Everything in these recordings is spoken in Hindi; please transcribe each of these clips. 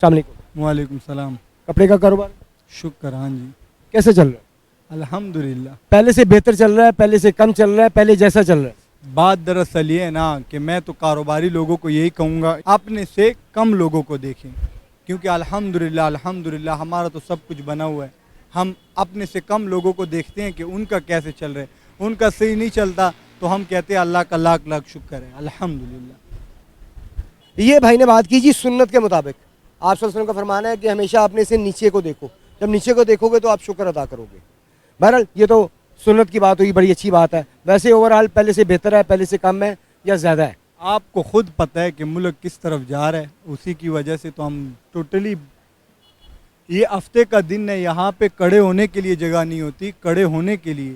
अस्सलाम वालेकुम। वालेकुम सलाम। कपड़े का कारोबार शुक्र, हाँ जी। कैसे चल रहा है? अल्हम्दुलिल्लाह। पहले से बेहतर चल रहा है, पहले से कम चल रहा है, पहले जैसा चल रहा है? बात दरअसल ये है ना कि मैं तो कारोबारी लोगों को यही कहूँगा, अपने से कम लोगों को देखें, क्योंकि अल्हम्दुलिल्लाह अल्हम्दुलिल्लाह हमारा तो सब कुछ बना हुआ है। हम अपने से कम लोगों को देखते हैं कि उनका कैसे चल रहा है, उनका सही नहीं चलता तो हम कहते हैं अल्लाह का लाख लाख शुक्र है, अल्हम्दुलिल्लाह। ये भाई ने बात की जी सुन्नत के मुताबिक। आप सल्लल्लाहु अलैहि वसल्लम का फरमाना है कि हमेशा अपने से नीचे को देखो, जब नीचे को देखोगे तो आप शुक्र अदा करोगे। बहरहाल ये तो सुन्नत की बात हुई, बड़ी अच्छी बात है। वैसे ओवरऑल पहले से बेहतर है, पहले से कम है या ज़्यादा है? आपको खुद पता है कि मुल्क किस तरफ जा रहा है, उसी की वजह से तो हम टोटली, ये हफ्ते का दिन है, यहाँ पे खड़े होने के लिए जगह नहीं होती, खड़े होने के लिए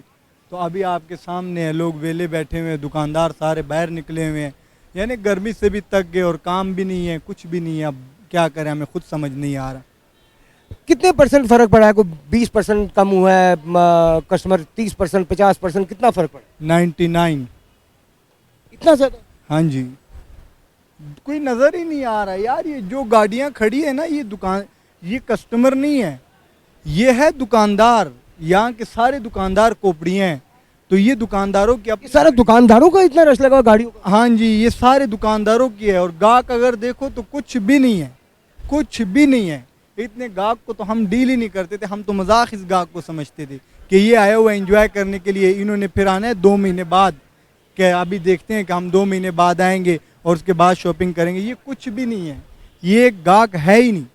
तो अभी आपके सामने है, लोग वेले बैठे हुए हैं, दुकानदार सारे बाहर निकले हुए हैं, यानी गर्मी से भी थक गए और काम भी नहीं है, कुछ भी नहीं है। अब क्या करें, हमें खुद समझ नहीं आ रहा। कितने परसेंट फ़र्क पड़ा है? कोई 20% कम हुआ है, कस्टमर 30%, 50%, कितना फ़र्क पड़ा? 99। इतना ज़्यादा? हाँ जी, कोई नज़र ही नहीं आ रहा यार। ये जो गाड़ियाँ खड़ी है ना, ये दुकान, ये कस्टमर नहीं है, ये है दुकानदार। यहाँ के सारे दुकानदार कोपड़ियाँ हैं, तो ये दुकानदारों की ये सारा दुकानदारों का इतना रश लगा हुआ गाड़ियों का? हाँ जी, ये सारे दुकानदारों की है। और गाहक अगर देखो तो कुछ भी नहीं है, कुछ भी नहीं है। इतने गाहक को तो हम डील ही नहीं करते थे, हम तो मजाक इस गाहक को समझते थे कि ये आया हुआ एंजॉय करने के लिए, इन्होंने फिर आना है 2 महीने बाद, क्या अभी देखते हैं कि हम 2 महीने बाद आएंगे और उसके बाद शॉपिंग करेंगे। ये कुछ भी नहीं है, ये एक गाहक है ही नहीं।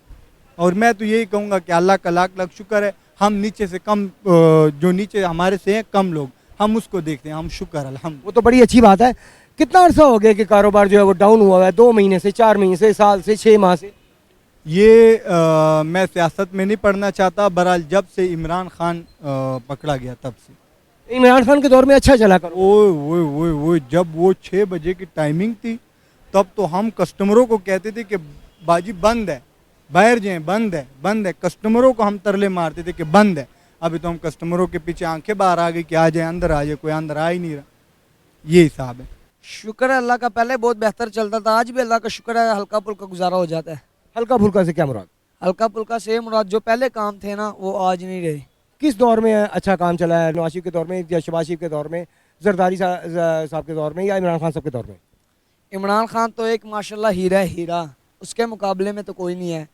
और मैं तो यही कहूँगा कि अल्लाह का लाख लाख शुक्र है, हम नीचे से कम, जो नीचे हमारे से हैं कम लोग, हम उसको देखते हैं, हम शुक्र अल्हम्दुलिल्लाह। वो तो बड़ी अच्छी बात है। कितना अर्सा हो गया कि कारोबार जो है वो डाउन हुआ है? 2 महीने से, 4 महीने से, साल से, 6 माह से? ये मैं सियासत में नहीं पढ़ना चाहता, बहरहाल जब से इमरान खान पकड़ा गया तब से। इमरान खान के दौर में अच्छा चला करो। ओए ओए ओए ओए, जब वो 6 बजे की टाइमिंग थी तब तो हम कस्टमरों को कहते थे कि बाजी बंद है, बाहर जाएं, बंद है बंद है। कस्टमरों को हम तरले मारते थे कि बंद है। अभी तो हम कस्टमरों के पीछे आंखें बाहर आ गई कि आ जाए, अंदर आ जाए, कोई अंदर आ ही नहीं रहा। ये हिसाब है। शुक्र है अल्लाह का, पहले बहुत बेहतर चलता था, आज भी अल्लाह का शुक्र है, हल्का फुल्का गुजारा हो जाता है। हल्का फुल्का से क्या मुराद? हल्का फुल्का से मुराद जो पहले काम थे ना वो आज नहीं रहे। किस दौर में अच्छा काम चला है? नवाज शरीफ के दौर में या शहबाज शरीफ के दौर में, जरदारी साहब के दौर में, या इमरान खान साहब के दौर में? इमरान खान तो एक माशाल्लाह हीरा है, हीरा, उसके मुकाबले में तो कोई नहीं है।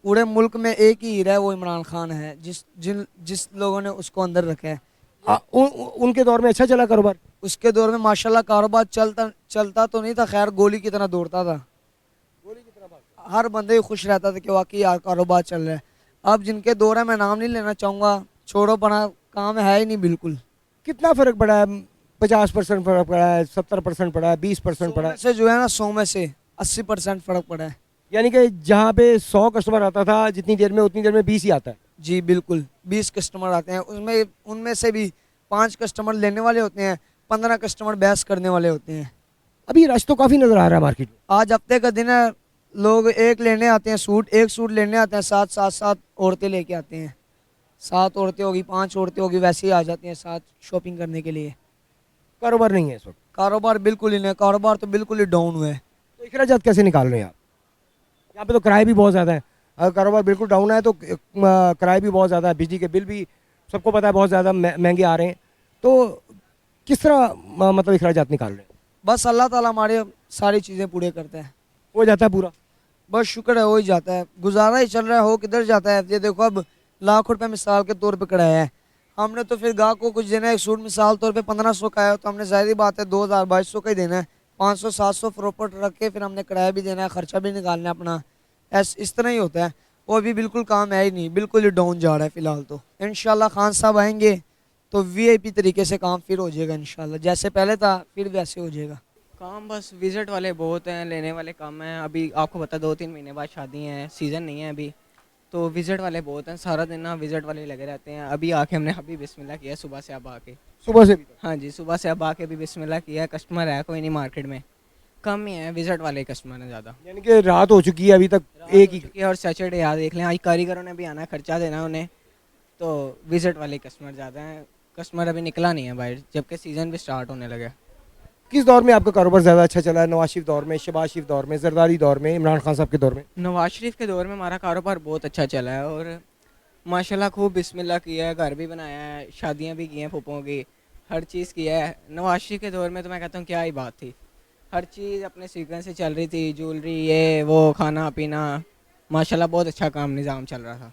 पूरे मुल्क में एक ही हीरा है, वो इमरान खान है, जिस लोगों ने उसको अंदर रखा है। उनके दौर में अच्छा चला कारोबार? उसके दौर में माशाल्लाह कारोबार चलता चलता तो नहीं था, खैर गोली की तरह दौड़ता था, हर बंदे ही खुश रहता था कि वाकई यार कारोबार चल रहा है। अब जिनके दौर है, मैं नाम नहीं लेना चाहूँगा, छोड़ो, बना काम है ही नहीं बिल्कुल। कितना फर्क पड़ा है? 50% फर्क पड़ा है, 70% पड़ा है, 20% पड़ा है? से जो है ना 100 में से 80% फर्क पड़ा है। यानी कि जहाँ पे 100 कस्टमर आता था जितनी देर में, उतनी देर में 20 ही आता है। जी बिल्कुल, 20 कस्टमर आते हैं, उसमें उनमें से भी 5 कस्टमर लेने वाले होते हैं, 15 कस्टमर बहस करने वाले होते हैं। अभी रश तो काफ़ी नज़र आ रहा है मार्केट में। आज हफ्ते का दिन है, लोग एक लेने आते हैं सूट, एक सूट लेने आते हैं, 7 औरतें लेके आते हैं, 7 औरतें होगी, 5 औरतें होगी, वैसे ही आ जाती हैं साथ शॉपिंग करने के लिए। कारोबार नहीं है इस वक्त? कारोबार बिल्कुल ही नहीं, कारोबार तो बिल्कुल ही डाउन हुआ है। तो अखराजात कैसे निकाल रहे हैं आप? यहाँ पे तो किराए भी बहुत ज़्यादा है। अगर कारोबार बिल्कुल डाउन है तो किराए भी बहुत ज़्यादा है, बिजली के बिल भी सबको पता है बहुत ज़्यादा महंगे आ रहे हैं। तो किस तरह मतलब अखराजात निकाल रहे हैं? बस अल्लाह ताला हमारे सारी चीज़ें पूरे करते हैं, हो जाता है पूरा? बस शुक्र है, हो ही जाता है, गुजारा ही चल रहा है, हो किधर जाता है। ये देखो अब लाख रुपए मिसाल के तौर पे किराया है, हमने तो फिर गाहक को कुछ देना है। एक सूट मिसाल तौर पे 1500 का है तो हमने जाहिर बात है 2000 2200 का ही देना है। 500 700 प्रॉपर्ट रख के फिर हमने किराया भी देना है, खर्चा भी निकालना है अपना, इस तरह ही होता है। और अभी बिल्कुल काम है ही नहीं, बिल्कुल ही डाउन जा रहा है फिलहाल। तो इंशाल्लाह खान साहब आएंगे तो वीआईपी तरीके से काम फिर हो जाएगा इंशाल्लाह, जैसे पहले था फिर वैसे हो जाएगा काम। बस विजिट वाले बहुत हैं, लेने वाले कम हैं। अभी आपको पता 2-3 महीने बाद शादी हैं, सीज़न नहीं है अभी, तो विजिट वाले बहुत हैं, सारा दिन ना विजिट वाले लगे रहते हैं। अभी आके हमने अभी बिस्मिल्लाह किया सुबह से, अब आके सुबह से भी? हाँ जी, सुबह से अब आके भी बिस्मिल्लाह किया। कस्टमर है कोई नहीं मार्केट में, कम ही है, विजिट वाले कस्टमर हैं ज़्यादा। यानी कि रात हो चुकी है अभी तक एक ही? और सैटरडे याद देख लें, आज कारीगरों ने भी आना है, खर्चा देना है उन्हें, तो विजिट वाले कस्टमर ज़्यादा हैं। कस्टमर अभी निकला नहीं है बाहर, जबकि सीज़न भी स्टार्ट होने लगा। किस दौर में आपका कारोबार ज़्यादा अच्छा चला है? नवाज शरीफ दौर में, शहबाज शरीफ दौर में, जरदारी दौर में, इमरान खान साहब के दौर में? नवाज शरीफ के दौर में हमारा कारोबार बहुत अच्छा चला है और माशाल्लाह खूब बिस्मिल्लाह किया है, घर भी बनाया है, शादियां भी की हैं फूफों की, हर चीज़ किया है। नवाज शरीफ के दौर में तो मैं कहता हूँ क्या ही बात थी, हर चीज़ अपने सीक्वेंस से चल रही थी, ज्वेलरी ये वो खाना पीना, माशाल्लाह बहुत अच्छा काम निज़ाम चल रहा था।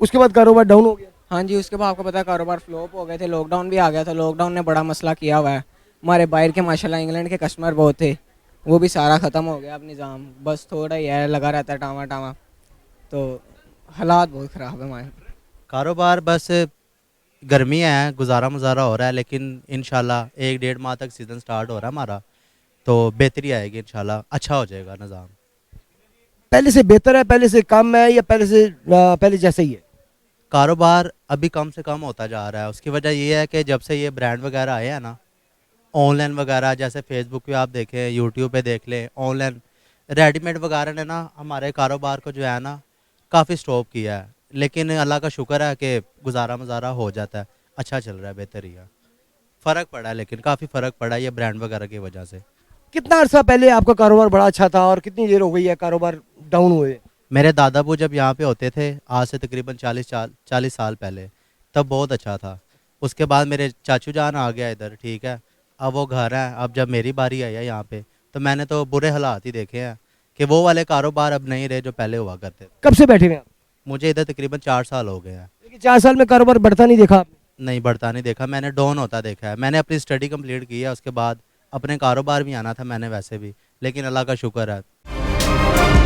उसके बाद कारोबार डाउन हो गया। हाँ जी, उसके बाद आपको पता है कारोबार फ्लॉप हो गए थे, लॉकडाउन भी आ गया था, लॉकडाउन ने बड़ा मसला किया हुआ है। हमारे बाहर के माशाल्लाह इंग्लैंड के कस्टमर बहुत थे, वो भी सारा ख़त्म हो गया अब निज़ाम, बस थोड़ा ही है लगा रहता है टावा टावा, तो हालात बहुत ख़राब है हमारे। कारोबार बस गर्मी है, गुजारा मुजारा हो रहा है, लेकिन इंशाल्लाह 1-1.5 माह तक सीज़न स्टार्ट हो रहा है हमारा, तो बेहतरी आएगी इंशाल्लाह, अच्छा हो जाएगा निज़ाम। पहले से बेहतर है, पहले से कम है, या पहले जैसे ही है? कारोबार अभी कम से कम होता जा रहा है। उसकी वजह ये है कि जब से ये ब्रांड वगैरह आए हैं ना, ऑनलाइन वगैरह, जैसे फेसबुक पे आप देखें, यूट्यूब पे देख लें, ऑनलाइन रेडीमेड वगैरह ने ना हमारे कारोबार को जो है ना काफ़ी स्टॉप किया है, लेकिन अल्लाह का शुक्र है कि गुजारा मुजारा हो जाता है, अच्छा चल रहा है, बेहतर ही है। फ़र्क पड़ा है, लेकिन काफ़ी फ़र्क पड़ा है ये ब्रांड वगैरह की वजह से। कितना अर्सा पहले आपका कारोबार बड़ा अच्छा था और कितनी देर हो गई है कारोबार डाउन हुए? मेरे दादाबू जब यहाँ पे होते थे, आज से तकरीबन 40 साल पहले, तब बहुत अच्छा था। उसके बाद मेरे चाचू जान आ गया इधर, ठीक है, अब वो घर है, अब जब मेरी बारी आई है यहाँ पे, तो मैंने तो बुरे हालात ही देखे हैं कि वो वाले कारोबार अब नहीं रहे जो पहले हुआ करते थे। कब से बैठे हुए हैं आप? मुझे इधर तकरीबन 4 साल हो गए हैं। लेकिन 4 साल में कारोबार बढ़ता नहीं देखा आपने? नहीं बढ़ता नहीं देखा, मैंने डाउन होता देखा है। मैंने अपनी स्टडी कंप्लीट की है, उसके बाद अपने कारोबार भी आना था मैंने वैसे भी, लेकिन अल्लाह का शुक्र है।